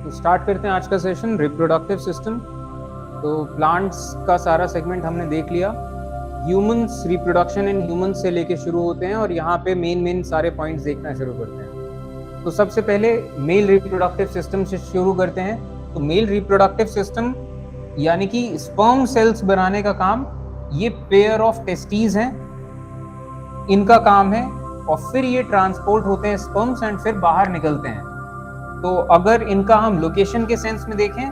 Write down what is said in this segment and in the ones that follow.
तो स्टार्ट करते हैं आज का सेशन रिप्रोडक्टिव सिस्टम। तो प्लांट्स का सारा सेगमेंट हमने देख लिया। ह्यूमंस, रिप्रोडक्शन इन ह्यूमंस से लेके शुरू होते हैं और यहाँ पे मेन सारे पॉइंट्स देखना शुरू करते हैं। तो सबसे पहले मेल रिप्रोडक्टिव सिस्टम से शुरू करते हैं। तो मेल रिप्रोडक्टिव सिस्टम यानी कि स्पर्म सेल्स बनाने का काम, ये पेयर ऑफ टेस्टीज हैं, इनका काम है। और फिर ये ट्रांसपोर्ट होते हैं स्पर्म्स एंड फिर बाहर निकलते हैं। तो अगर इनका हम लोकेशन के सेंस में देखें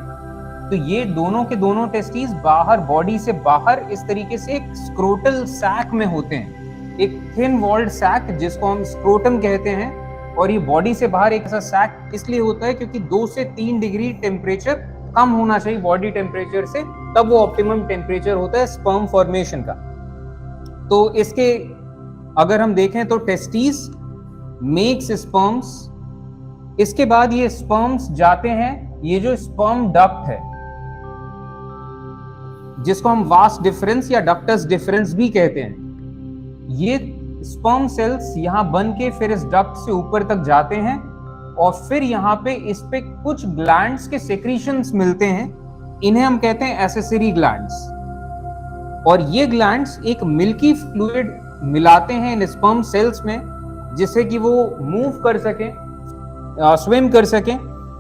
तो ये दोनों के दोनों टेस्टीज बाहर, बॉडी से बाहर इस तरीके से एक स्क्रोटल सैक में होते हैं, एक थिन वॉल्ड सैक जिसको हम स्क्रोटम कहते हैं। और ये बॉडी से बाहर एक ऐसा सैक इसलिए होता है क्योंकि 2 से 3 डिग्री टेम्परेचर कम होना चाहिए बॉडी टेम्परेचर से, तब वो ऑप्टिमम टेम्परेचर होता है स्पर्म फॉर्मेशन का। तो इसके अगर हम देखें तो टेस्टीज मेक्स स्पर्म्स, इसके बाद ये स्पर्म्स जाते हैं, ये जो स्पर्म डक्ट है जिसको हम वास डिफरेंस या डक्टस डिफरेंस भी कहते हैं, ये स्पर्म सेल्स यहां बन के फिर इस डक्ट से ऊपर तक जाते हैं और फिर यहाँ पे इस पे कुछ ग्लैंड्स के सेक्रीशंस मिलते हैं, इन्हें हम कहते हैं एक्सेसरी ग्लैंड्स। और ये ग्लैंड्स एक मिल्की फ्लूइड मिलाते हैं इन स्पर्म सेल्स में जिससे कि वो मूव कर सके, स्विम कर सके,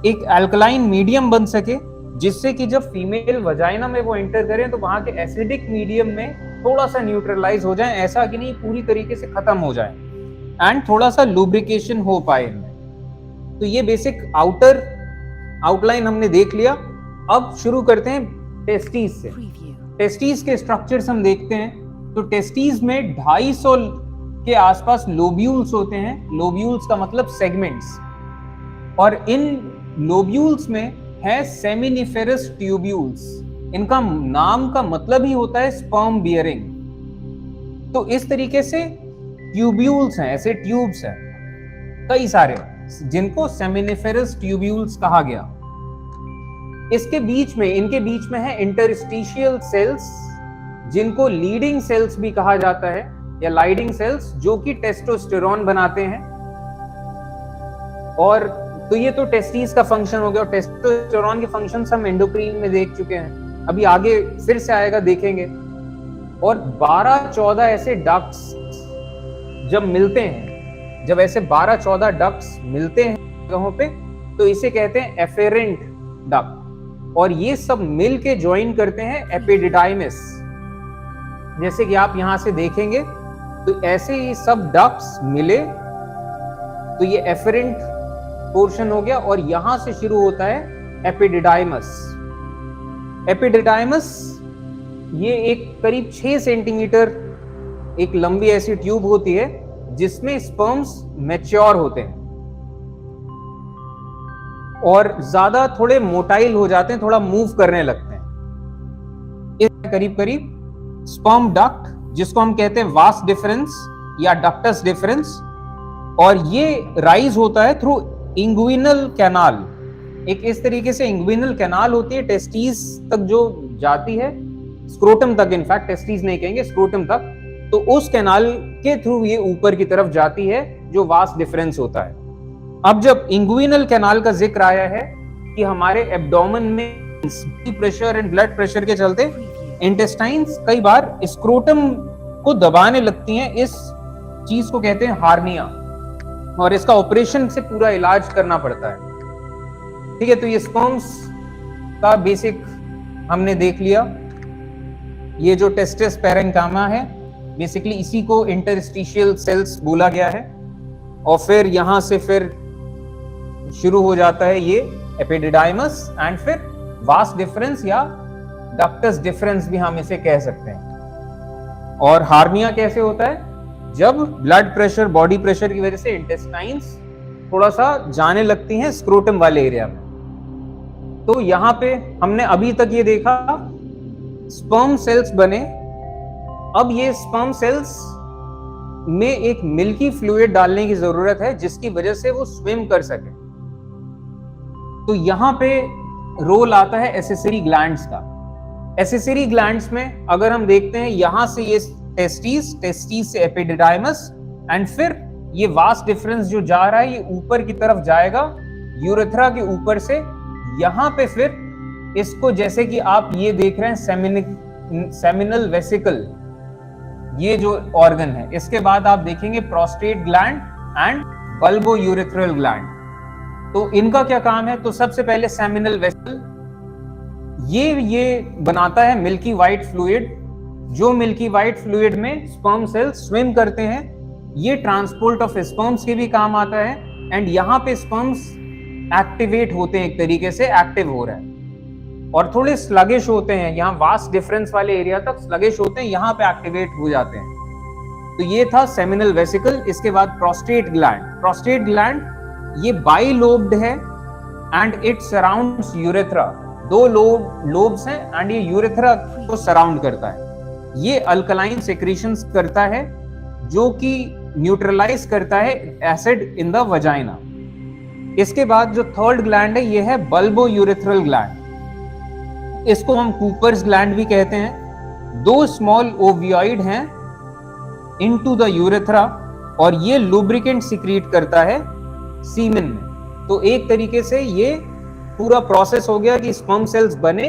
एक अल्कलाइन मीडियम बन सके, जिससे कि जब फीमेल वजाइना में वो एंटर करें तो वहां के एसिडिक मीडियम में थोड़ा सा न्यूट्रलाइज हो जाए, ऐसा कि नहीं पूरी तरीके से खत्म हो जाए, एंड थोड़ा सा लुब्रिकेशन हो पाए इनमें। तो ये बेसिक आउटर आउटलाइन हमने देख लिया। अब शुरू करते हैं टेस्टीज से। टेस्टीज के स्ट्रक्चर्स हम देखते हैं। तो टेस्टीज में 250 के आसपास लोब्यूल्स होते हैं। लोब्यूल्स का मतलब सेगमेंट्स, और इन लोब्यूल्स में है सेमिनिफेरस ट्यूब्यूल्स। इनका नाम का मतलब ही होता है स्पर्म बियरिंग। तो इस तरीके से ट्यूब्यूल्स हैं, ऐसे ट्यूब्स हैं कई सारे जिनको सेमिनिफेरस ट्यूब्यूल्स कहा गया। इसके बीच में, इनके बीच में है इंटरस्टिशियल सेल्स जिनको लीडिंग सेल्स भी कहा जाता है या लाइडिंग सेल्स, जो कि टेस्टोस्टेरोन बनाते हैं। और तो ये तो टेस्टीज का फंक्शन हो गया, और टेस्टोस्टेरोन के फंक्शंस हम एंडोक्रीन में देख चुके हैं, अभी आगे फिर से आएगा देखेंगे। और 12-14 ऐसे डक्ट्स जब मिलते हैं, जब ऐसे 12-14 डक्ट्स मिलते हैं जगहों पे, तो इसे कहते हैं एफेरेंट डक्ट। और ये सब मिल के ज्वाइन करते हैं एपिडिडाइमिस। जैसे कि आप यहां से देखेंगे तो ऐसे ही सब डक्ट्स मिले तो ये एफेरेंट पोर्शन हो गया, और यहां से शुरू होता है एपिडिडाइमस। एपिडिडाइमस ये एक करीब 6 सेंटीमीटर एक लंबी ऐसी ट्यूब होती है जिसमें स्पर्म्स मैच्योर होते हैं और ज्यादा थोड़े मोटाइल हो जाते हैं, थोड़ा मूव करने लगते हैं। इस करीब स्पर्म डक्ट जिसको हम कहते हैं वास डिफरेंस या डक्टस डिफरेंस, और ये राइज होता है थ्रू इंग्विनल कैनाल। एक इस तरीके से इंग्विनल कैनाल होती है टेस्टीज तक जो जाती है, स्क्रोटम तक, इनफैक्ट टेस्टीज नहीं कहेंगे, स्क्रोटम तक। तो उस कैनाल के थ्रू ये ऊपर की तरफ जाती है जो वास डिफरेंस होता है। अब जब इंग्विनल कैनाल का जिक्र आया है कि हमारे एब्डोमेन में प्रेशर एंड ब्लड प्रेशर के चलते इंटेस्टाइन्स कई बार स्क्रोटम को दबाने लगती हैं, इस चीज को कहते हैं हार्निया, और इसका ऑपरेशन से पूरा इलाज करना पड़ता है। ठीक है, तो ये स्पर्म्स का बेसिक हमने देख लिया। ये जो टेस्टिस पैरेन्काइमा है, बेसिकली इसी को इंटरस्टिशियल सेल्स बोला गया है। और फिर यहां से फिर शुरू हो जाता है ये एपिडिडाइमस, एंड फिर वास डिफरेंस या डक्टस डिफरेंस भी हम इसे कह सकते हैं। और हार्निया कैसे होता है? जब ब्लड प्रेशर, बॉडी प्रेशर की वजह से इंटेस्टाइन्स थोड़ा सा जाने लगती हैं स्क्रोटम वाले एरिया में। तो यहां पे हमने अभी तक ये देखा स्पर्म सेल्स बने। अब ये स्पर्म सेल्स में एक मिल्की फ्लूइड डालने की जरूरत है जिसकी वजह से वो स्विम कर सके। तो यहां पे रोल आता है एसेसरी ग्लैंड्स का। एसेसरी ग्लैंड्स में अगर हम देखते हैं, यहां से ये टेस्टीज से एपिडिडाइमस, एंड फिर ये वास डिफरेंस जो जा रहा है ये ऊपर की तरफ जाएगा, यूरेथ्रा के ऊपर से यहां पे फिर इसको, जैसे कि आप ये देख रहे हैं सेमिनल वेसिकल, ये जो ऑर्गन है, इसके बाद आप देखेंगे prostate gland and bulbo urethral gland. तो इनका क्या काम है? तो सबसे पहले सेमिनल वेसिकल ये बनाता है मिल्की व्हाइट फ्लूइड, जो मिल्की व्हाइट फ्लूइड में स्पर्म सेल्स स्विम करते हैं। ये ट्रांसपोर्ट ऑफ स्पर्म्स के भी काम आता है एंड यहाँ पे स्पर्म्स एक्टिवेट होते हैं, एक तरीके से एक्टिव हो रहा है, और थोड़े स्लगिश होते हैं। यहाँ वास्ट डिफरेंस वाले एरिया तक स्लगिश होते हैं, यहाँ पे एक्टिवेट हो जाते हैं। तो ये था सेमिनल वेसिकल। इसके बाद प्रोस्टेट ग्लैंड। प्रोस्टेट ग्लैंड ये बाइलोब्ड है and it surrounds urethra. 2 lobes हैं एंड ये यूरेथ्रा को सराउंड करता है। ये अल्कलाइन सेक्रीशंस करता है जो कि न्यूट्रलाइज करता है एसिड इन द वजाइना। इसके बाद जो थर्ड ग्लैंड है ये है बल्बो यूरेथ्रल ग्लैंड। इसको हम कूपर्स ग्लैंड भी कहते हैं। 2 स्मॉल ओवियॉइड हैं इनटू द यूरेथ्रा और ये लुब्रिकेंट सिक्रीट करता है सीमेन में। तो एक तरीके से ये पूरा प्रोसेस हो गया कि स्पर्म सेल्स बने,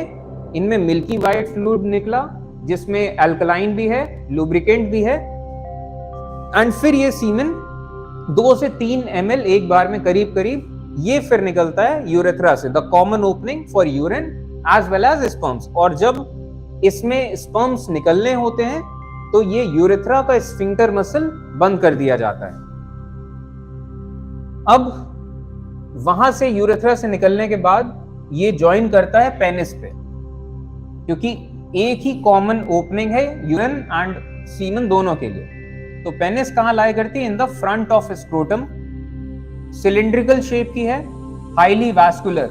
इनमें मिल्की व्हाइट फ्लूइड निकला जिसमें अल्कलाइन भी है, लुब्रिकेंट भी है, एंड फिर ये सीमेन 2 से 3 ml एक बार में करीब करीब ये फिर निकलता है यूरेथ्रा से, the common opening for urine as well as sperms. और जब इसमें स्पर्म्स निकलने होते हैं तो ये यूरेथ्रा का स्फिंक्टर मसल बंद कर दिया जाता है। अब वहां से यूरेथ्रा से निकलने के बाद ये ज्वाइन करता है पेनिस पे, क्योंकि एक ही कॉमन ओपनिंग है यूरिन एंड सीमन दोनों के लिए। तो पेनिस कहां लाया करती है? In the front of scrotum. Cylindrical shape की है, हाईली वैस्कुलर।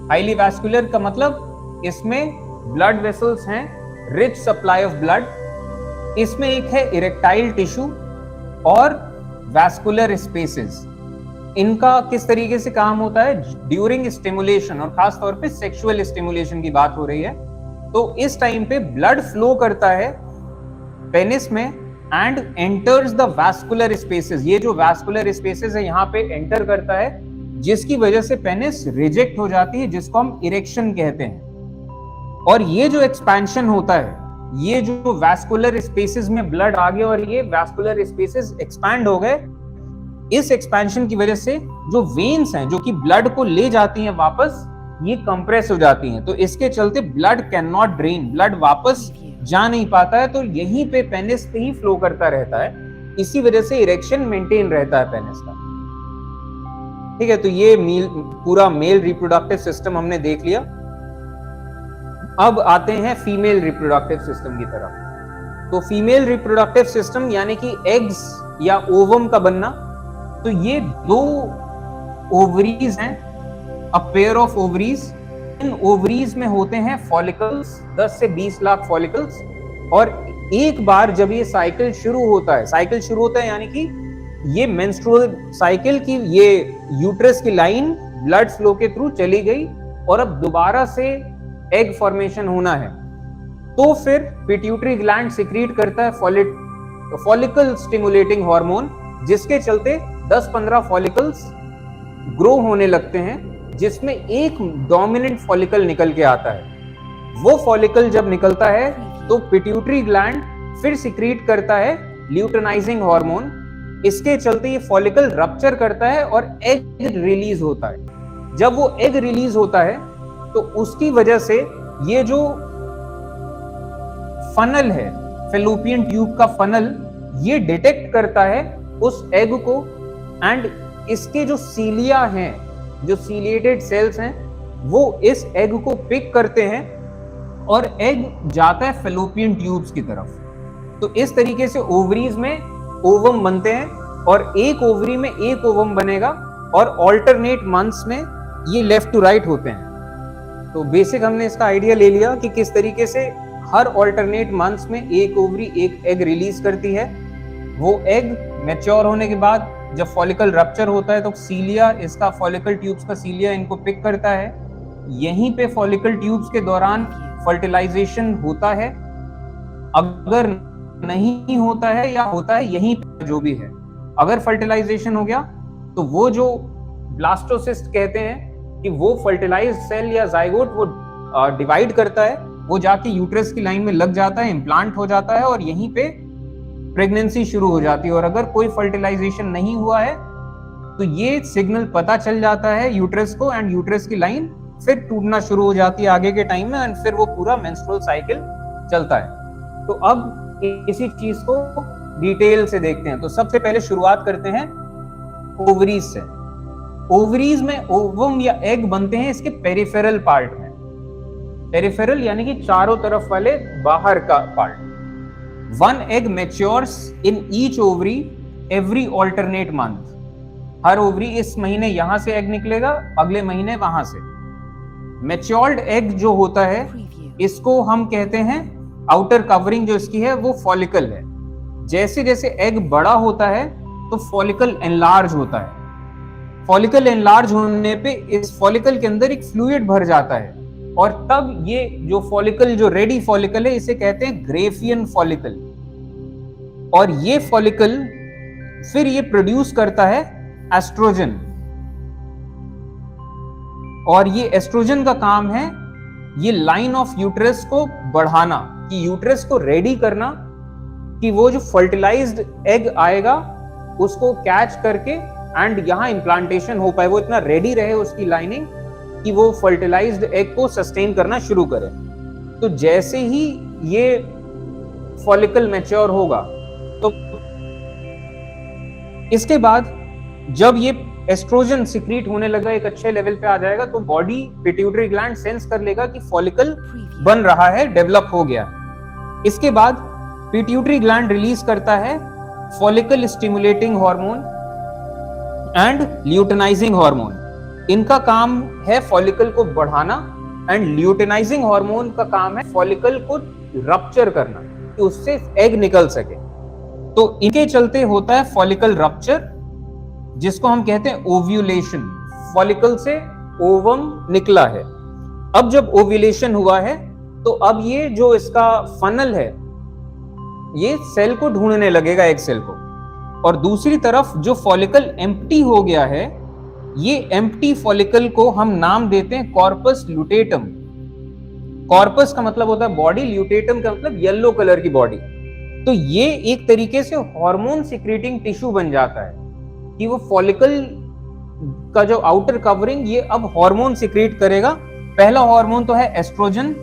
हाईली वैस्कुलर का मतलब इसमें ब्लड वेसल्स हैं, रिच सप्लाई ऑफ ब्लड। इसमें एक है इरेक्टाइल टिश्यू और वैस्कुलर स्पेसेस। इनका किस तरीके से काम होता है? ड्यूरिंग स्टिमुलेशन, और खास तौर पे सेक्सुअल स्टिमुलेशन की बात हो रही है, तो इस टाइम पे ब्लड फ्लो करता है पेनिस में and enters the vascular spaces. ये जो वैस्कुलर स्पेसेस है यहाँ पे एंटर करता है, जिसकी वजह से पेनिस रिजेक्ट हो जाती है, जिसको हम इरेक्शन कहते हैं। और ये जो एक्सपेंशन होता है, ये जो वैस्कुलर स्पेसेस में ब्लड आ गया और ये वैस्कुलर स्पेसेस एक्सपैंड हो गए, इस एक्सपेंशन की वजह से जो वेन्स हैं जो कि ब्लड को ले जाती हैं वापस, ये कंप्रेस हो जाती हैं। तो इसके चलते blood can not drain, blood वापस जा नहीं पाता है, तो यहीं पे पेनिस पे ही फ्लो करता रहता है। इसी वजह से इरेक्शन मेंटेन रहता है पेनिस का। ठीक है, तो ये पूरा मेल रिप्रोडक्टिव सिस्टम हमने देख लिया। अब आते हैं फीमेल रिप्रोडक्टिव सिस्टम की तरफ। तो फीमेल रिप्रोडक्टिव सिस्टम यानी कि एग्स या ओवम का बनना। तो ये 2 ओवरीज हैं, a pair of ovaries. In ovaries में होते हैं फॉलिकल्स, 10 से 20 लाख फॉलिकल्स। और एक बार जब ये साइकिल शुरू होता है यानी कि ये मेंस्ट्रुअल साइकिल की ये यूट्रस की लाइन ब्लड फ्लो के थ्रू चली गई और अब दोबारा से एग फॉर्मेशन होना है, तो फिर पिट्यूटरी ग्लैंड सिक्रीट करता है फॉलिकल स्टिमुलेटिंग हार्मोन, जिसके चलते 10-15 फॉलिकल्स ग्रो होने लगते हैं, जिसमें एक डोमिनेंट फॉलिकल निकल के आता है। वो फॉलिकल जब निकलता है तो पिट्यूटरी ग्लैंड फिर सिक्रीट करता है ल्यूटेनाइजिंग हार्मोन। इसके चलते ये फॉलिकल रप्चर करता है और एग रिलीज होता है। जब वो एग रिलीज होता है तो उसकी वजह से ये जो फनल है, फैलोपियन ट्यूब का फनल, ये डिटेक्ट करता है उस एग को, एंड इसके जो सीलिया हैं, जो सीलिएटेड सेल्स हैं, वो इस एग को पिक करते हैं और एग जाता है फैलोपियन ट्यूब्स की तरफ। तो इस तरीके से ओवरीज में ओवम बनते हैं और एक ओवरी में एक ओवम बनेगा और ऑल्टरनेट मंथ्स में ये लेफ्ट टू राइट होते हैं। तो बेसिक हमने इसका आइडिया ले लिया कि किस तरीके से हर ऑल्टरनेट मंथ्स में एक ओवरी एक एग रिलीज करती है। वो एग मैच्योर होने के बाद जब फॉलिकल रप्चर होता है तो सीलिया, इसका फॉलिकल ट्यूब्स का सीलिया इनको पिक करता है। यहीं पे फॉलिकल ट्यूब्स के दौरान फर्टिलाइजेशन होता है। अगर नहीं होता है या होता है यहीं पे जो भी है, अगर फर्टिलाइजेशन हो गया तो वो जो ब्लास्टोसिस्ट कहते हैं कि वो फर्टिलाइज्ड सेल या जाइगोट वो डिवाइड करता है, वो जाके यूट्रस की लाइन में लग जाता है, इम्प्लांट हो जाता है और यहीं पे प्रेगनेंसी शुरू हो जाती है। और अगर कोई फर्टिलाइजेशन नहीं हुआ है तो ये सिग्नल पता चल जाता है यूट्रस को, एंड यूट्रस की लाइन फिर टूटना शुरू हो जाती है आगे के टाइम में, एंड फिर वो पूरा मेंस्ट्रुअल साइकिल चलता है। तो अब इसी चीज को डिटेल से देखते हैं। तो सबसे पहले शुरुआत करते हैं ओवरीज से। ओवरीज में ओवम या एग बनते हैं इसके पेरिफेरल पार्ट में। पेरिफेरल यानी कि चारों तरफ वाले बाहर का part. One egg matures in each ovary every alternate month. Her ovary, इस महीने यहां से एग निकलेगा, अगले महीने वहां से। मैच्योर्ड एग जो होता है इसको हम कहते हैं, आउटर कवरिंग जो इसकी है वो फॉलिकल है। जैसे जैसे एग बड़ा होता है तो फॉलिकल एनलार्ज होता है। फॉलिकल एनलार्ज होने पे इस फॉलिकल के अंदर एक फ्लूइड भर जाता है, और तब ये जो फॉलिकल, जो रेडी फॉलिकल है, इसे कहते हैं ग्रेफियन फॉलिकल। और ये फॉलिकल फिर ये प्रोड्यूस करता है एस्ट्रोजन, और ये एस्ट्रोजन का काम है ये लाइन ऑफ यूट्रस को बढ़ाना, कि यूट्रस को रेडी करना कि वो जो फर्टिलाइज्ड एग आएगा उसको कैच करके एंड यहां इंप्लांटेशन हो पाए, वो इतना रेडी रहे उसकी लाइनिंग कि वो फर्टिलाइज्ड एग को सस्टेन करना शुरू करे। तो जैसे ही ये फॉलिकल मैच्योर होगा तो इसके बाद जब ये एस्ट्रोजन सिक्रीट होने लगा, एक अच्छे लेवल पे आ जाएगा, तो बॉडी पिट्यूटरी ग्लैंड सेंस कर लेगा कि फॉलिकल बन रहा है, डेवलप हो गया। इसके बाद पिट्यूटरी ग्लैंड रिलीज करता है follicle stimulating hormone and luteinising hormone. इनका काम है फॉलिकल को बढ़ाना, एंड ल्यूटेनाइजिंग हार्मोन का काम है फॉलिकल को रप्चर करना कि उससे एग निकल सके। तो इनके चलते होता है फॉलिकल रप्चर, जिसको हम कहते हैं ओव्यूलेशन। फॉलिकल से ओवम निकला है। अब जब ओव्यूलेशन हुआ है तो अब ये जो इसका फनल है ये सेल को ढूंढने लगेगा, एक सेल को। और दूसरी तरफ जो फॉलिकल एम्प्टी हो गया है, ये एम्प्टी फॉलिकल को हम नाम देते हैं कॉर्पस ल्यूटेटम। कॉर्पस का मतलब होता है बॉडी, ल्यूटेटम का मतलब येलो कलर की बॉडी। तो ये एक तरीके से हार्मोन सिक्रेटिंग टिश्यू बन जाता है कि वो फॉलिकल का जो आउटर कवरिंग ये अब हार्मोन सिक्रेट करेगा। पहला हार्मोन तो है एस्ट्रोजन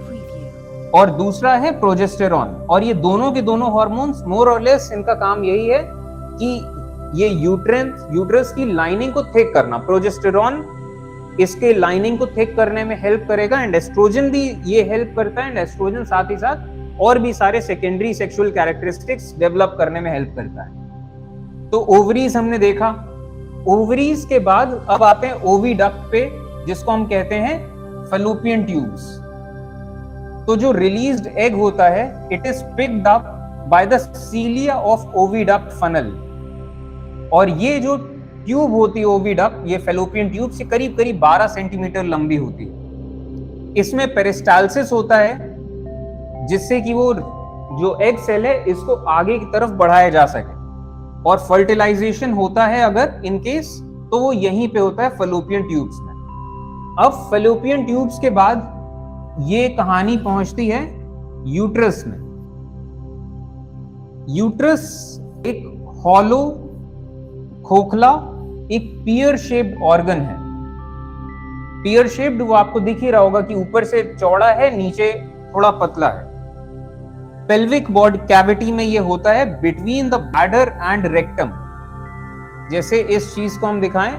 और दूसरा है प्रोजेस्टेरॉन। और ये दोनों के दोनों हार्मोन्स मोर और लेस इनका काम यही है कि ये यूट्रस की लाइनिंग को थिक करना। प्रोजेस्टेरॉन इसके लाइनिंग को थिक करने में हेल्प करेगा, एंड एस्ट्रोजन भी ये हेल्प करता है। एंड एस्ट्रोजन साथ ही साथ और भी सारे सेकेंडरी सेक्सुअल कैरेक्टरिस्टिक्स डेवलप करने में हेल्प करता है। तो ओवरीज हमने देखा। ओवरीज के बाद अब आते हैं ओविडक्ट पे, जिसको हम कहते हैं फैलोपियन ट्यूब्स। तो जो रिलीज्ड एग होता है, it is picked up by the cilia of oviduct funnel. और ये जो ट्यूब होती है ओविडक्ट, ये फैलोपियन ट्यूब से करीब करीब 12 सेंटीमीटर लंबी होती है। इसमें पेरिस्टाल्सिस होता है, जिससे कि वो जो एग सेल है इसको आगे की तरफ बढ़ाया जा सके। और फर्टिलाइजेशन होता है अगर इन केस, तो वो यहीं पे होता है फैलोपियन ट्यूब्स में। अब फैलोपियन ट्यूब्स के बाद ये कहानी पहुंचती है यूट्रस में। यूट्रस एक हॉलो, खोखला, एक पियर शेप्ड ऑर्गन है। पियर शेप्ड वो आपको दिख ही रहा होगा कि ऊपर से चौड़ा है, नीचे थोड़ा पतला है। पेल्विक बॉडी कैविटी में ये होता है between the bladder and rectum. जैसे इस चीज को हम दिखाएं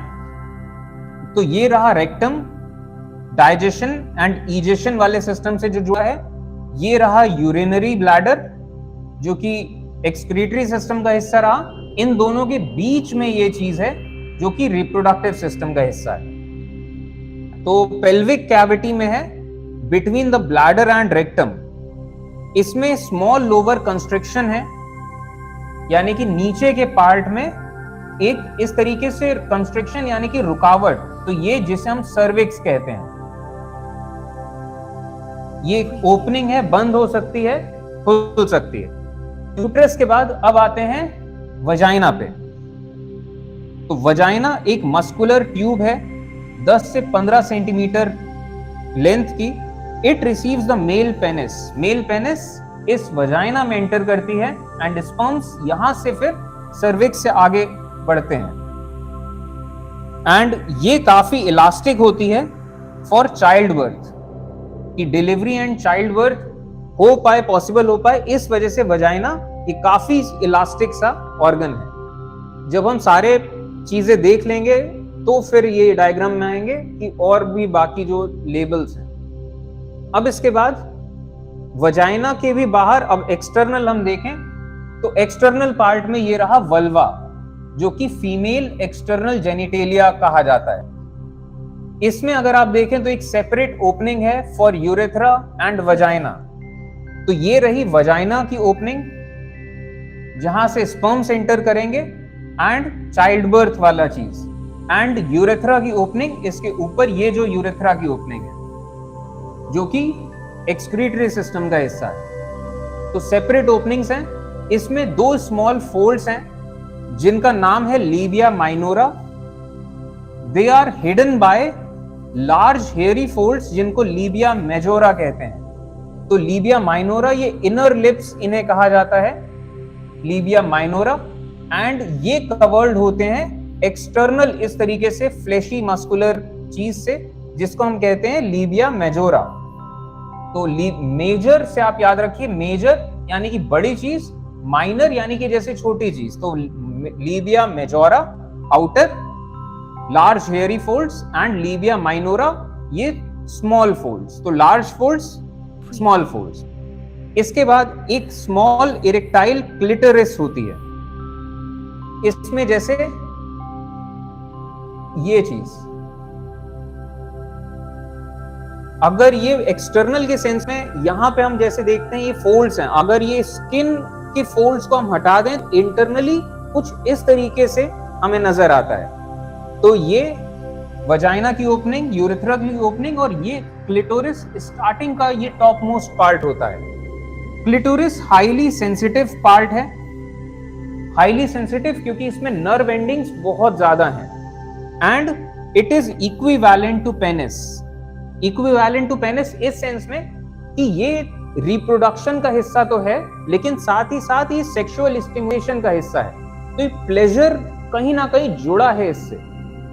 तो ये रहा रेक्टम, डाइजेशन एंड इजेशन वाले सिस्टम से जो जुड़ा है। ये रहा यूरिनरी ब्लैडर, जो कि एक्सक्रीटरी सिस्टम का हिस्सा रहा। इन दोनों के बीच में ये चीज है जो कि रिप्रोडक्टिव सिस्टम का हिस्सा है। तो पेल्विक कैविटी में है between the bladder and rectum. इसमें स्मॉल लोअर कंस्ट्रिक्शन है, यानी कि नीचे के पार्ट में एक इस तरीके से कंस्ट्रिक्शन यानी कि रुकावट। तो ये जिसे हम सर्विक्स कहते हैं, ये ओपनिंग है, बंद हो सकती है, खुल सकती है। यूट्रस के बाद अब आते हैं वजाइना पे। तो वजाइना एक मस्कुलर ट्यूब है 10 से 15 सेंटीमीटर लेंथ की, it receives the male penis. Male penis इस वजाइना में एंटर करती है एंड स्पर्म्स यहां से फिर सर्विक्स से आगे बढ़ते हैं। एंड ये काफी इलास्टिक होती है फॉर चाइल्ड बर्थ, कि डिलीवरी एंड चाइल्ड बर्थ हो पाए, पॉसिबल हो पाए, इस वजह से वजाइना ये काफी इलास्टिक सा ऑर्गन है। जब हम सारे चीजें देख लेंगे तो फिर ये डायग्राम में आएंगे कि और भी बाकी जो लेबल्स हैं। अब इसके बाद वजाइना के भी बाहर अब एक्सटर्नल हम देखें तो एक्सटर्नल पार्ट में ये रहा वल्वा, जो कि फीमेल एक्सटर्नल जेनिटेलिया कहा जाता है। इसमें अगर आप देखें तो एक सेपरेट ओपनिंग है फॉर यूरेथ्रा एंड वजाइना। तो ये रही वजाइना की ओपनिंग जहां से स्पर्म्स एंटर करेंगे एंड चाइल्ड बर्थ वाला चीज, एंड यूरेथ्रा की ओपनिंग इसके ऊपर, ये जो यूरेथ्रा की ओपनिंग है जो कि एक्सक्रीटरी सिस्टम का हिस्सा है। तो सेपरेट ओपनिंग्स हैं, इसमें 2 स्मॉल फोल्ड्स हैं जिनका नाम है labia minora. They are hidden by large hairy folds जिनको लीबिया मेजोरा कहते हैं। तो लीबिया माइनोरा, ये इनर लिप्स इन्हें कहा जाता है, लीबिया माइनोरा, एंड ये कवर्ड होते हैं एक्सटर्नल इस तरीके से फ्लैशी मस्कुलर चीज से जिसको हम कहते हैं लीबिया मेजोरा। तो मेजर से आप याद रखिए, मेजर यानी कि बड़ी चीज, माइनर यानी कि जैसे छोटी चीज। तो Libya majora outer large hairy folds and Libya minora ये स्मॉल फोल्ड्स। तो लार्ज फोल्ड्स, स्मॉल फोल्ड्स। इसके बाद एक स्मॉल इरेक्टाइल क्लिटोरिस होती है। इसमें जैसे ये चीज, अगर ये एक्सटर्नल के सेंस में यहां पे हम जैसे देखते हैं ये फोल्ड्स हैं, अगर ये स्किन के फोल्ड्स को हम हटा दें इंटरनली कुछ इस तरीके से हमें नजर आता है। तो ये वजाइना की ओपनिंग, यूरेथ्रा की ओपनिंग, और ये क्लिटोरिस स्टार्टिंग का ये टॉप मोस्ट पार्ट होता है। क्लिटोरिस हाईली सेंसिटिव पार्ट है, हाईली सेंसिटिव क्योंकि इसमें नर्व एंडिंग्स बहुत ज्यादा हैं and it is equivalent to penis. Equivalent to penis इस सेंस में कि ये रिप्रोडक्शन का हिस्सा तो है लेकिन साथ ही साथ ये सेक्सुअल स्टिमुलेशन का हिस्सा है। तो ये प्लेजर कहीं ना कहीं जुड़ा है इससे।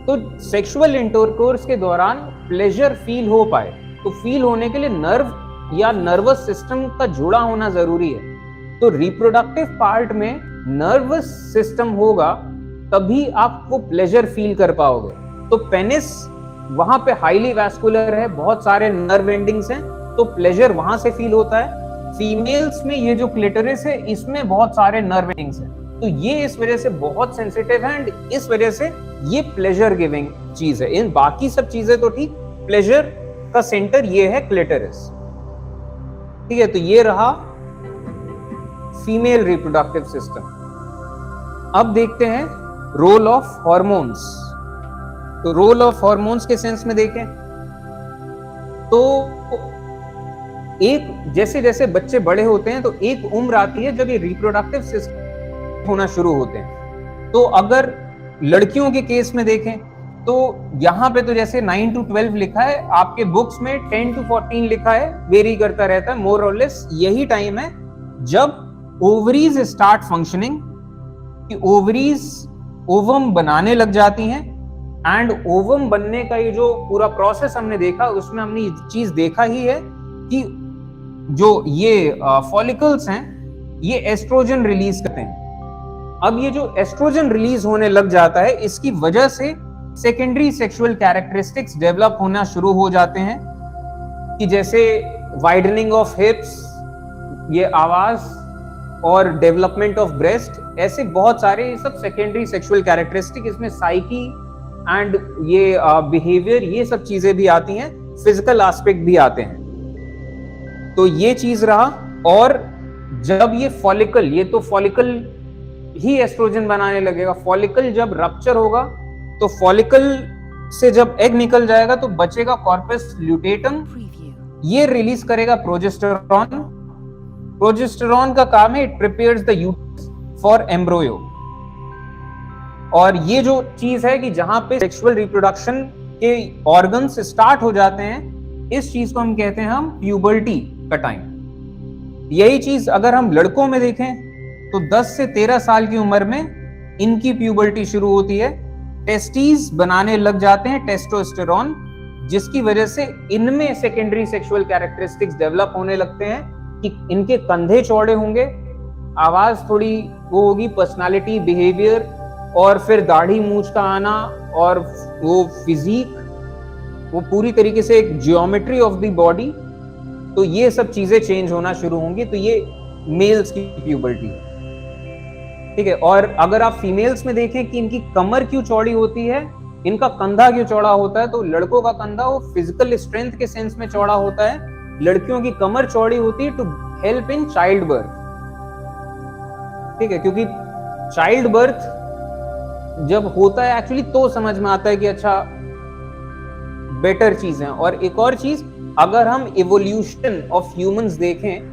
तो सेक्सुअल इंटरकोर्स के दौरान प्लेजर फील हो पाए तो फील होने के लिए नर्व या नर्वस सिस्टम का जुड़ा होना जरूरी है। तो रिप्रोडक्टिव पार्ट में नर्वस सिस्टम होगा तभी आप वो प्लेजर फील कर पाओगे। तो पेनिस वहां पे हाईली वैस्कुलर है, बहुत सारे नर्व एंडिंग्स हैं, तो प्लेजर वहां से फील होता है। फीमेल्स में ये जो क्लिटोरिस है इसमें बहुत सारे नर्व एंडिंग्स हैं, तो ये इस वजह से बहुत सेंसिटिव है एंड इस वजह से ये प्लेजर गिविंग चीज है। इन बाकी सब चीजें तो ठीक, प्लेजर का सेंटर ये है क्लिटोरिस। ठीक है, तो ये रहा फीमेल रिप्रोडक्टिव सिस्टम। अब देखते हैं रोल ऑफ हॉर्मोन्स। तो रोल ऑफ हॉर्मोन्स के सेंस में देखें तो एक जैसे जैसे बच्चे बड़े होते हैं तो एक उम्र आती है जब ये रिप्रोडक्टिव सिस्टम होना शुरू होते हैं। तो अगर लड़कियों के केस में देखें तो यहां पे तो जैसे 9 to 12 लिखा है, आपके बुक्स में 10 to 14 लिखा है, वेरी करता रहता है, मोर और लेस यही टाइम है जब ओवरीज स्टार्ट फंक्शनिंग, कि ओवरीज ओवम बनाने लग जाती हैं एंड ओवम बनने का ये जो पूरा प्रोसेस हमने देखा उसमें हमने ये चीज देखा ही है कि जो ये फॉलिकल्स हैं ये एस्ट्रोजन रिलीज करते हैं। अब ये जो एस्ट्रोजन रिलीज होने लग जाता है इसकी वजह से सेकेंडरी सेक्सुअल कैरेक्टरिस्टिक्स डेवलप होना शुरू हो जाते हैं, कि जैसे वाइडनिंग ऑफ हिप्स, ये आवाज और डेवलपमेंट ऑफ ब्रेस्ट, ऐसे बहुत सारे सब सेकेंडरी सेक्सुअल कैरेक्टरिस्टिक, इसमें साइकी एंड ये बिहेवियर, ये सब चीजें भी आती हैं, फिजिकल एस्पेक्ट भी आते हैं। तो ये चीज रहा। और जब ये फॉलिकल, ये तो फॉलिकल ही एस्ट्रोजन बनाने लगेगा, फॉलिकल जब रप्चर होगा तो फॉलिकल से जब एग निकल जाएगा तो बचेगा कॉर्पस ल्यूटेटम, ये रिलीज करेगा प्रोजेस्टेरॉन। प्रोजेस्टेरॉन का काम है it prepares the uterus for embryo. और ये जो चीज है कि जहां पे सेक्सुअल रिप्रोडक्शन के ऑर्गन्स स्टार्ट हो जाते हैं, इस चीज को हम कहते हैं हम प्यूबर्टी का टाइम। यही चीज अगर हम लड़कों में देखें तो 10 से 13 साल की उम्र में इनकी प्यूबर्टी शुरू होती है, टेस्टीज बनाने लग जाते हैं टेस्टोस्टेरोन, जिसकी वजह से इनमें सेकेंडरी सेक्सुअल कैरेक्टरिस्टिक्स डेवलप होने लगते हैं कि इनके कंधे चौड़े होंगे, आवाज थोड़ी वो होगी, पर्सनालिटी, बिहेवियर, और फिर दाढ़ी मूंछ का आना, और वो फिजिक, वो पूरी तरीके से एक जियोमेट्री ऑफ द बॉडी, तो ये सब चीजें चेंज होना शुरू होंगी। तो ये मेल्स की प्यूबर्टी है, ठीक है। और अगर आप फीमेल्स में देखें कि इनकी कमर क्यों चौड़ी होती है, इनका कंधा क्यों चौड़ा होता है, तो लड़कों का कंधा वो फिजिकल स्ट्रेंथ के सेंस में चौड़ा होता है, लड़कियों की कमर चौड़ी होती है to help in child birth, ठीक है। क्योंकि चाइल्ड बर्थ जब होता है एक्चुअली तो समझ में आता है कि अच्छा बेटर चीज है। और एक और चीज, अगर हम इवोल्यूशन ऑफ ह्यूमंस देखें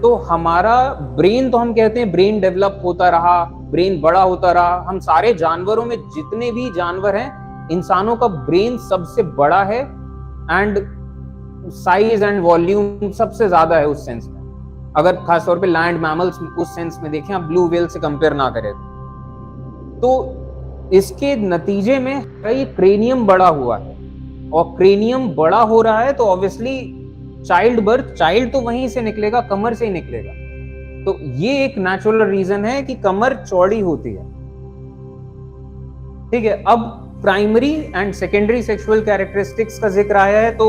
तो हमारा ब्रेन, तो हम कहते हैं ब्रेन डेवलप होता रहा, ब्रेन बड़ा होता रहा। हम सारे जानवरों में जितने भी जानवर हैं, इंसानों का ब्रेन सबसे बड़ा है, एंड साइज एंड वॉल्यूम सबसे ज्यादा है उस सेंस में। अगर खासतौर पे लैंड मैमल्स उस सेंस में देखें, आप ब्लू व्हेल से कंपेयर ना करें तो इसके नतीजे में ये क्रेनियम बड़ा हुआ है, और क्रेनियम बड़ा हो रहा है तो ऑब्वियसली चाइल्ड बर्थ, चाइल्ड तो वहीं से निकलेगा, कमर से ही निकलेगा। तो ये एक नेचुरल रीजन है कि कमर चौड़ी होती है, ठीक है। अब primary and secondary sexual characteristics का जिक्र आया है तो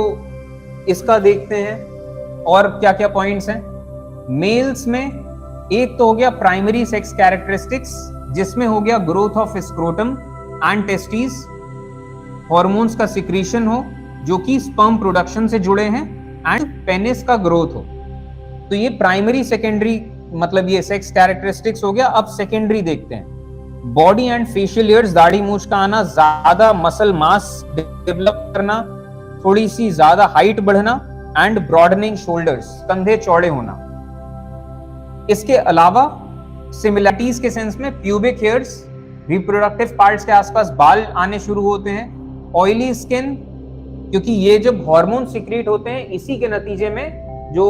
इसका देखते हैं और क्या क्या पॉइंट्स हैं। मेल्स में एक तो हो गया प्राइमरी सेक्स कैरेक्टरिस्टिक्स, जिसमें हो गया growth of scrotum and testis, hormones का सिक्रीशन हो जो कि स्पर्म प्रोडक्शन से जुड़े हैं, एंड पेनिस का ग्रोथ हो। तो ये प्राइमरी सेकेंडरी मतलब ये सेक्स कैरेक्टरिस्टिक्स हो गया। अब सेकेंडरी देखते हैं, बॉडी एंड फेशियल हेयर्स, दाढ़ी मूंछ का आना, ज्यादा मसल मास डेवलप करना, थोड़ी सी ज्यादा हाइट बढ़ना, एंड ब्रॉडनिंग शोल्डर्स, कंधे चौड़े होना। इसके अलावा सिमिलरिटीज के सेंस में प्यूबिक हेयर्स, रिप्रोडक्टिव पार्ट्स के आसपास बाल आने शुरू होते हैं, ऑयली स्किन, क्योंकि ये जब हार्मोन सिक्रीट होते हैं इसी के नतीजे में जो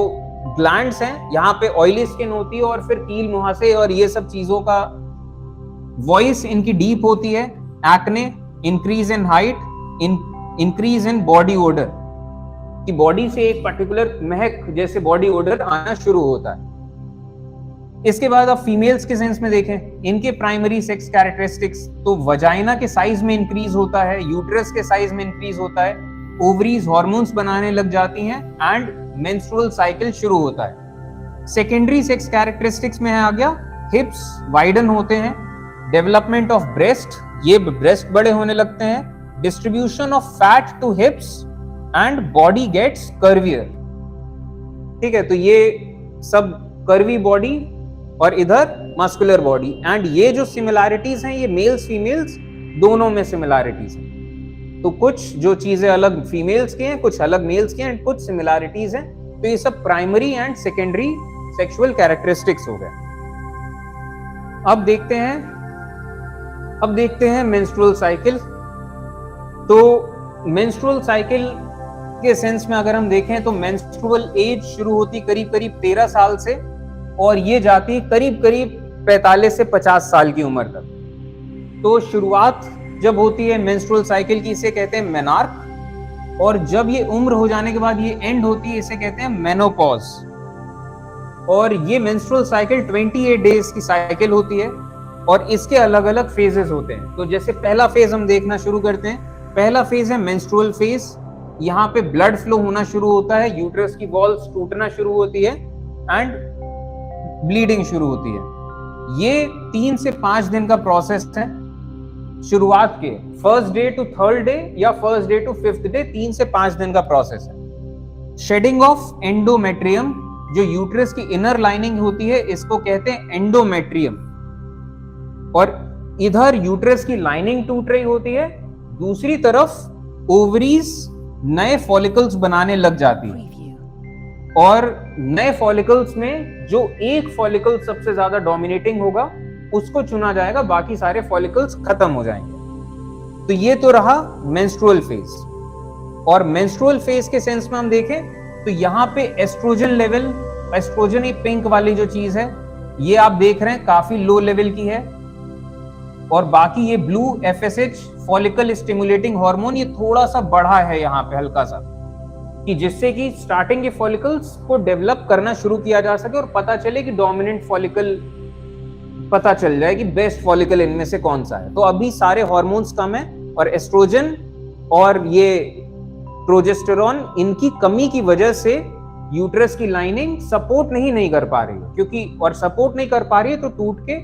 ग्लैंड्स हैं यहाँ पे ऑयली स्किन होती है, और फिर कील मुहासे और ये सब चीजों का, वॉइस इनकी डीप होती है, acne, increase in height, increase in body order, कि बॉडी से एक पर्टिकुलर महक जैसे बॉडी ओडर आना शुरू होता है। इसके बाद आप फीमेल्स के सेंस में देखें, इनके प्राइमरी सेक्स कैरेक्टरिस्टिक्स, तो वजाइना के साइज में इंक्रीज होता है, यूट्रस के साइज में इंक्रीज होता है, ओवरीज हार्मोन्स बनाने लग जाती हैं, एंड मेंस्ट्रुअल साइकिल शुरू होता है। सेकेंडरी सेक्स कैरेक्टरिस्टिक्स में आ गया, हिप्स वाइडन होते हैं, डेवलपमेंट ऑफ ब्रेस्ट, ये ब्रेस्ट बड़े होने लगते हैं, distribution of fat to hips, and body gets curvier, ठीक है। तो ये सब कर्वी बॉडी और इधर मस्कुलर बॉडी, एंड ये जो सिमिलैरिटीज हैं ये मेल्स फीमेल्स दोनों में सिमिलैरिटीज हैं। तो कुछ जो चीजें अलग फीमेल्स की हैं, कुछ अलग मेल्स की हैं, कुछ सिमिलैरिटीज हैं। तो ये सब primary and secondary sexual characteristics हो गए। अब देखते हैं मेंस्ट्रुअल साइकिल। तो मेंस्ट्रुअल साइकिल के सेंस में अगर हम देखें तो मेंस्ट्रुअल एज शुरू होती करीब करीब 13 साल से, और ये जाती करीब करीब 45 से 50 साल की उम्र तक। तो शुरुआत जब होती है मेंस्ट्रुअल साइकिल की, इसे कहते हैं मेनार्क, और जब ये उम्र हो जाने के बाद ये एंड होती है, इसे कहते हैं मेनोपॉज। और ये मेंस्ट्रुअल साइकिल 28 डेज की साइकिल होती है, और इसके अलग अलग फेजेस होते हैं। तो जैसे पहला फेज हम देखना शुरू करते हैं, पहला फेज है मेंस्ट्रुअल फेज। यहाँ पे ब्लड फ्लो होना शुरू होता है, यूट्रस की वॉल्स टूटना शुरू होती है, एंड ब्लीडिंग शुरू होती है। ये 3 से 5 दिन का प्रोसेस है शुरुआत के, first day to third day या first day to fifth day, 3 से 5 दिन का प्रोसेस है। शेडिंग ऑफ एंडोमेट्रियम, जो यूट्रस की इनर लाइनिंग होती है, इसको कहते हैं एंडोमेट्रियम। और इधर यूट्रस की लाइनिंग टूट रही होती है, दूसरी तरफ ओवरीज नए फॉलिकल्स बनाने लग जाती है, और नए फॉलिकल्स में जो एक फॉलिकल सबसे ज्यादा डोमिनेटिंग होगा उसको चुना जाएगा, बाकी सारे फॉलिकल्स खत्म हो जाएंगे। तो ये तो रहा मेंस्ट्रुअल फेज। और मेंस्ट्रुअल फेज के सेंस में हम देखें तो यहाँ पे एस्ट्रोजन लेवल, एस्ट्रोजन ये पिंक वाली जो चीज है ये आप देख रहे हैं काफी लो लेवल की है, और बाकी ये blue FSH follicle stimulating hormone ये थोड़ा सा बढ़ा है यहाँ पे हल्का सा, कि जिससे कि स्टार्टिंग के फॉलिकल्स को डेवलप करना शुरू किया जा सके और पता चले कि डोमिनेंट फॉलिकल पता चल जाए कि बेस्ट फॉलिकल इनमें से कौन सा है। तो अभी सारे हार्मोन्स कम है और एस्ट्रोजन और ये प्रोजेस्टेरॉन इनकी कमी की वजह से यूट्रस की लाइनिंग सपोर्ट नहीं कर पा रही है, क्योंकि और सपोर्ट नहीं कर पा रही है तो टूट के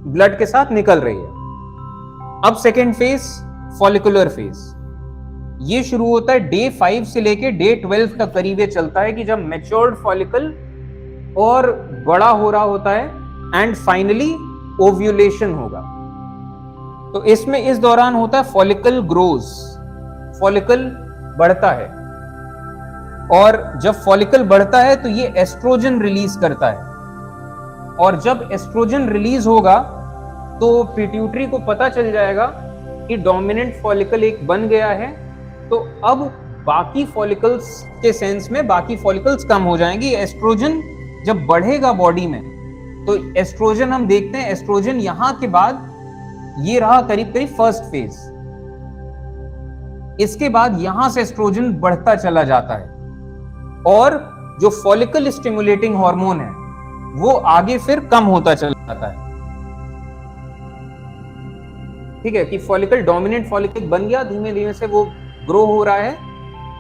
ब्लड के साथ निकल रही है। अब सेकेंड फेज फॉलिकुलर फेज, ये शुरू होता है डे 5 से लेके डे 12 तक करीब ये चलता है, कि जब मैच्योर्ड फॉलिकल और बड़ा हो रहा होता है एंड फाइनली ओव्यूलेशन होगा। तो इसमें इस दौरान होता है फॉलिकल ग्रोज, फॉलिकल बढ़ता है, और जब फॉलिकल बढ़ता है तो ये एस्ट्रोजन रिलीज करता है, और जब एस्ट्रोजन रिलीज होगा तो पिट्यूटरी को पता चल जाएगा कि डोमिनेंट फॉलिकल एक बन गया है, तो अब बाकी फॉलिकल्स के सेंस में बाकी फॉलिकल्स कम हो जाएंगी। एस्ट्रोजन जब बढ़ेगा बॉडी में तो एस्ट्रोजन हम देखते हैं, एस्ट्रोजन यहां के बाद ये रहा करीब करीब फर्स्ट फेज, इसके बाद यहां से एस्ट्रोजन बढ़ता चला जाता है और जो फॉलिकल स्टिमुलेटिंग हार्मोन है वो आगे फिर कम होता चला जाता है। ठीक है, कि फॉलिकल डोमिनेंट फॉलिकल बन गया, धीमे धीमे से वो ग्रो हो रहा है,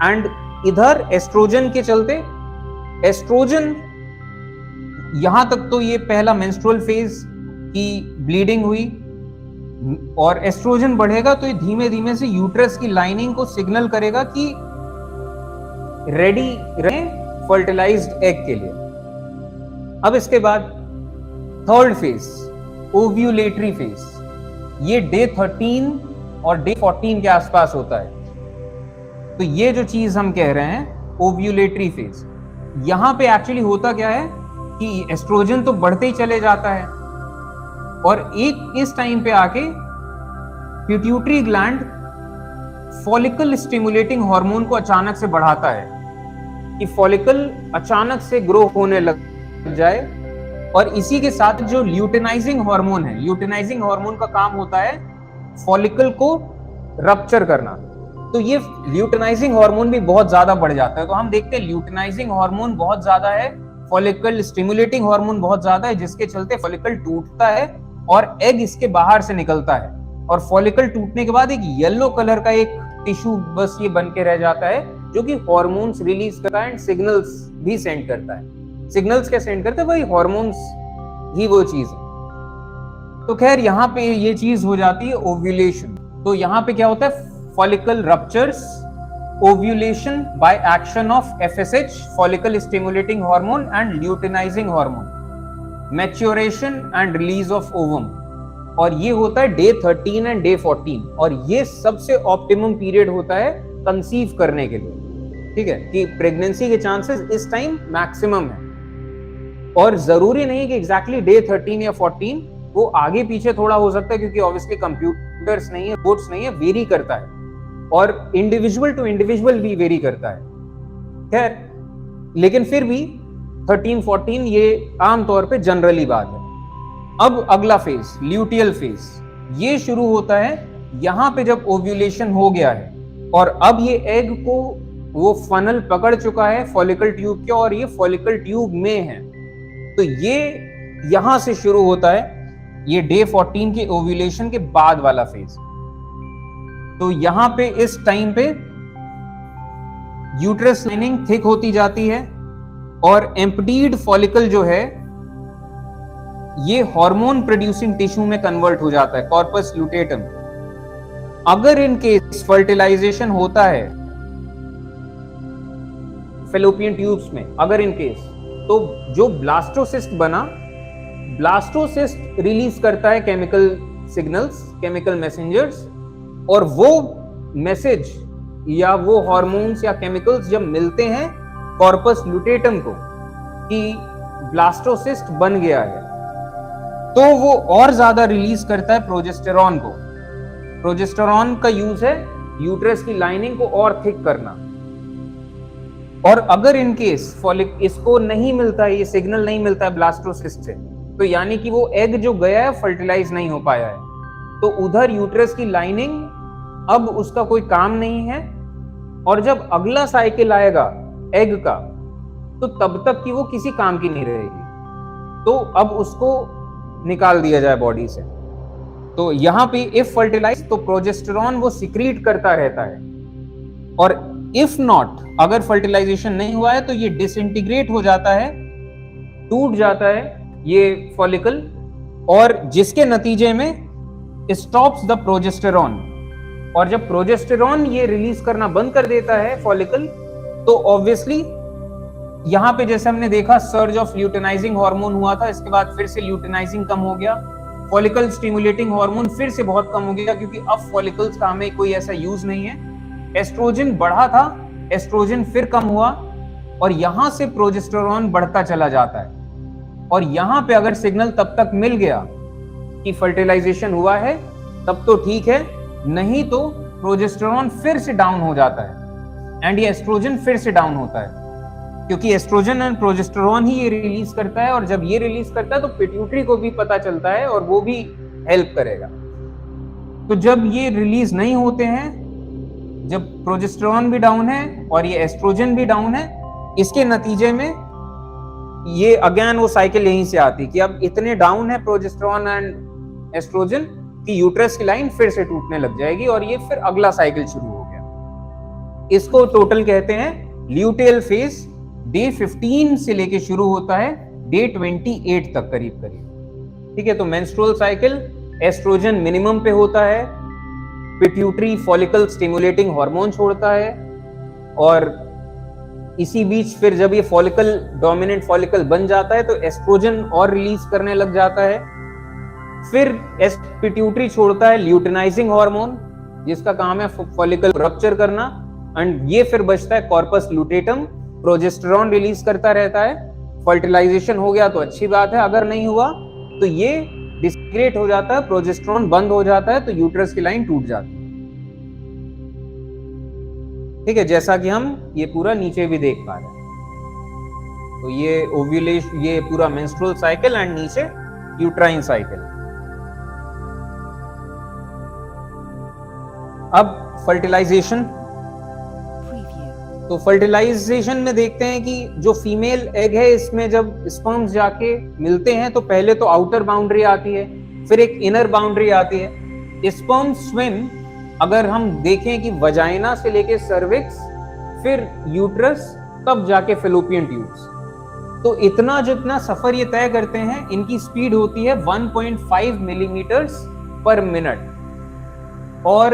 एंड इधर एस्ट्रोजन के चलते एस्ट्रोजन यहां तक तो ये पहला मेंस्ट्रुअल फेज की ब्लीडिंग हुई, और एस्ट्रोजन बढ़ेगा तो ये धीमे धीमे से यूट्रस की लाइनिंग को सिग्नल करेगा कि रेडी रहे फर्टिलाइज्ड एग के लिए। अब इसके बाद थर्ड फेज ओव्यूलेटरी फेज, ये डे 13 और डे 14 के आसपास होता है। तो ये जो चीज हम कह रहे हैं ओव्यूलेटरी फेज, यहां पे एक्चुअली होता क्या है कि एस्ट्रोजन तो बढ़ते ही चले जाता है, और एक इस टाइम पे आके pituitary gland follicle stimulating hormone को अचानक से बढ़ाता है, कि फॉलिकल अचानक से ग्रो होने लग जाए, और इसी के साथ जो ल्यूटेनाइजिंग हार्मोन है, ल्यूटेनाइजिंग हार्मोन का काम होता है फॉलिकल को रप्चर करना, तो ये ल्यूटेनाइजिंग हार्मोन भी बहुत ज्यादा बढ़ जाता है। तो हम देखते हैं ल्यूटेनाइजिंग हार्मोन बहुत ज्यादा है, फॉलिकल स्टिमुलेटिंग हार्मोन बहुत ज्यादा है, जिसके चलते फॉलिकल टूटता है और एग इसके बाहर से निकलता है, और फॉलिकल टूटने के बाद एक येलो कलर का एक टिश्यू बस ये बन के रह जाता है, जो कि हार्मोन्स रिलीज करता है एंड सिग्नल्स भी सेंड करता है। सिग्नल्स क्या सेंड करते हैं? वही हार्मोन्स ही वो चीज है। तो खैर यहाँ पे ये चीज हो जाती है ओव्यूलेशन। तो यहाँ पे क्या होता है? Follicle ruptures, ovulation by action of FSH follicle stimulating hormone and luteinising hormone, maturation and release of ovum, और ये होता है डे 13 एंड डे 14, और ये सबसे ऑप्टिमम पीरियड होता है कंसीव करने के लिए। ठीक है, कि प्रेगनेंसी के चांसेस इस टाइम मैक्सिमम है, और जरूरी नहीं कि एग्जैक्टली डे 13 या 14, वो आगे पीछे थोड़ा हो सकता है, क्योंकि ऑब्वियसली कंप्यूटर्स नहीं है, बोर्ड्स नहीं है, वेरी करता है, और इंडिविजुअल टू इंडिविजुअल भी वेरी करता है। खैर, लेकिन फिर भी 13-14 ये आमतौर पे जनरली बात है। अब अगला फेज ल्यूटियल फेज, ये शुरू होता है यहां पे जब ओव्यूलेशन हो गया है, और अब ये एग को वो फनल पकड़ चुका है फॉलिकल ट्यूब के, और ये फॉलिकल ट्यूब में है। तो ये यहां से शुरू होता है, ये डे 14 के ओव्यूलेशन के बाद वाला फेज। तो यहां पे इस टाइम पे यूट्रस लाइनिंग थिक होती जाती है, और एम्प्टीड फॉलिकल जो है ये हार्मोन प्रोड्यूसिंग टिश्यू में कन्वर्ट हो जाता है, कॉर्पस लुटेटम। अगर इन केस फर्टिलाइजेशन होता है फैलोपियन ट्यूब्स में, अगर इन केस, तो जो ब्लास्टोसिस्ट बना, ब्लास्टोसिस्ट रिलीज करता है केमिकल सिग्नल्स, केमिकल मैसेंजर्स, और वो मैसेज या वो हार्मोन्स या केमिकल्स जब मिलते हैं कॉर्पस लुटेटम को कि ब्लास्टोसिस्ट बन गया है, तो वो और ज्यादा रिलीज करता है प्रोजेस्टेरॉन को। प्रोजेस्टेरॉन का यूज है यूट्रस की लाइनिंग को और थिक करना। और अगर इन केस फॉलिक इसको नहीं मिलता है, ये सिग्नल नहीं मिलता है ब्लास्टोसिस्ट से, तो यानी कि वो एग जो गया है फर्टिलाइज नहीं हो पाया है, तो उधर यूट्रस की लाइनिंग अब उसका कोई काम नहीं है। और जब अगला साइकिल आएगा एग का, तो तब तक कि वो किसी काम की नहीं रहेगी, तो अब उसको निकाल दिया जाए बॉडी से। तो यहां पे इफ फर्टिलाइज तो प्रोजेस्टेरॉन वो सिक्रीट करता रहता है, और इफ नॉट, अगर फर्टिलाइजेशन नहीं हुआ है तो ये डिसइंटीग्रेट हो जाता है, टूट जाता है ये फॉलिकल, और जिसके नतीजे में स्टॉप्स द प्रोजेस्टेरॉन। और जब प्रोजेस्टेरॉन ये रिलीज करना बंद कर देता है फॉलिकल, तो ऑब्वियसली यहां पे जैसे हमने देखा सर्ज ऑफ ल्यूटेनाइजिंग हार्मोन हुआ था, इसके बाद फिर से ल्यूटेनाइजिंग कम हो गया, फॉलिकल स्टिमुलेटिंग हार्मोन फिर से बहुत कम हो गया, क्योंकि अब फॉलिकल्स का हमें कोई ऐसा यूज नहीं है। एस्ट्रोजन बढ़ा था, एस्ट्रोजन फिर कम हुआ, और यहां से प्रोजेस्टेरॉन बढ़ता चला जाता है। और यहां पे अगर सिग्नल तब तक मिल गया कि फर्टिलाइजेशन हुआ है तब तो ठीक है, नहीं तो प्रोजेस्टेरॉन फिर से डाउन हो जाता है एंड ये एस्ट्रोजन फिर से डाउन होता है, क्योंकि एस्ट्रोजन एंड प्रोजेस्टेरॉन ही ये रिलीज करता है, और जब ये रिलीज करता है तो पिट्यूटरी को भी पता चलता है और वो भी हेल्प करेगा। तो जब ये रिलीज नहीं होते हैं, जब प्रोजेस्टेरॉन भी डाउन है और ये एस्ट्रोजन भी डाउन है, इसके नतीजे में ये अगेन वो साइकिल यहीं से आती कि अब इतने डाउन है प्रोजेस्टेरॉन एंड एस्ट्रोजन कि यूट्रस की लाइन फिर से टूटने लग जाएगी, और ये फिर अगला साइकिल शुरू हो गया। इसको टोटल कहते हैं ल्यूटेल फेज। डे 15 से लेके शुरू होता है डे 28 तक करीब करीब, ठीक है। तो मेंस्ट्रुअल साइकिल एस्ट्रोजन मिनिमम पे होता है, पिट्यूटरी फॉलिकल स्टिमुलेटिंग हार्मोन छोड़ता है, और इसी बीच फिर जब ये फॉलिकल डोमिनेंट फॉलिकल बन जाता है तो एस्ट्रोजन और रिलीज करने लग जाता है। फिर पिट्यूटरी छोड़ता है ल्यूटेनाइजिंग हार्मोन, जिसका काम है फॉलिकल रप्चर करना, एंड ये फिर बचता है कॉर्पस लुटेटम, प्रोजेस्टेरॉन रिलीज करता रहता है। फर्टिलाइजेशन हो गया तो अच्छी बात है, अगर नहीं हुआ तो ये डिसइंटीग्रेट हो जाता है, प्रोजेस्टेरॉन बंद हो जाता है, तो यूट्रस की लाइन टूट जाती है, ठीक है, जैसा कि हम ये पूरा नीचे भी देख पा रहे हैं। तो ये ओव्यूलेशन, ये पूरा मेंस्ट्रुअल साइकिल एंड नीचे यूट्राइन साइकिल। अब फर्टिलाइजेशन, तो फर्टिलाइजेशन में देखते हैं कि जो फीमेल एग है इसमें जब स्पर्म्स जाके मिलते हैं तो पहले तो आउटर बाउंड्री आती है, फिर एक इनर बाउंड्री आती है। स्पर्म स्विम, अगर हम देखें कि वजाइना से लेके सर्विक्स, फिर यूट्रस, तब जाके फेलोपियन ट्यूब्स, तो इतना जितना सफर ये तय करते हैं, इनकी स्पीड होती है 1.5 मिलीमीटर्स पर मिनट। और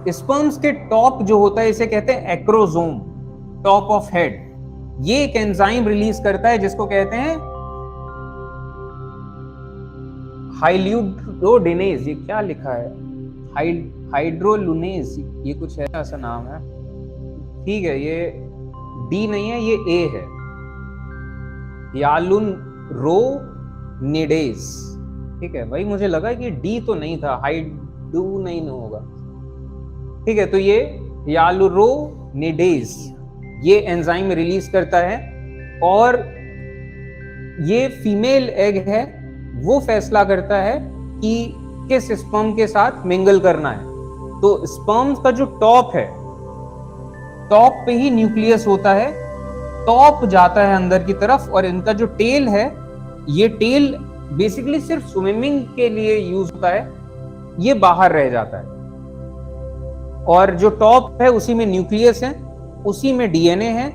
स्पर्म्स के टॉप जो होता है इसे कहते हैं एक्रोसोम, टॉप ऑफ हेड, ये एक एंजाइम रिलीज करता है जिसको कहते हैं हाइड्रोलिनेज। ये क्या लिखा है, हाइड्रोलिनेज, ये कुछ ऐसा नाम है, ठीक है, ये डी नहीं है, ये ए है, यालुनरोनिडेज, ठीक है। भाई मुझे लगा कि डी तो नहीं था, हाइडू नहीं होगा, ठीक है। तो ये यालुरोनिडेज ये एंजाइम रिलीज करता है, और ये फीमेल एग है वो फैसला करता है कि किस स्पर्म के साथ मिंगल करना है। तो स्पर्म्स का जो टॉप है, टॉप पे ही न्यूक्लियस होता है, टॉप जाता है अंदर की तरफ, और इनका जो टेल है, ये टेल बेसिकली सिर्फ स्विमिंग के लिए यूज होता है, ये बाहर रह जाता है। और जो टॉप है उसी में न्यूक्लियस है, उसी में डीएनए है,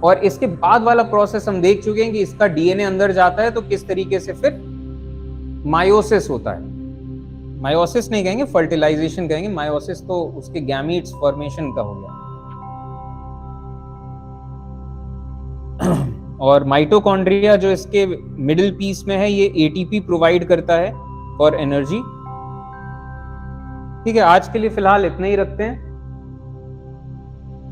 और इसके बाद वाला प्रोसेस हम देख चुके हैं कि इसका डीएनए अंदर जाता है तो किस तरीके से फिर मायोसिस होता है। मायोसिस नहीं कहेंगे, फर्टिलाइजेशन कहेंगे, मायोसिस तो उसके गैमीट्स फॉर्मेशन का हो गया। और माइटोकॉन्ड्रिया जो इसके मिडिल पीस में है, ये एटीपी प्रोवाइड करता है फॉर एनर्जी, ठीक है। आज के लिए फिलहाल इतना ही रखते हैं।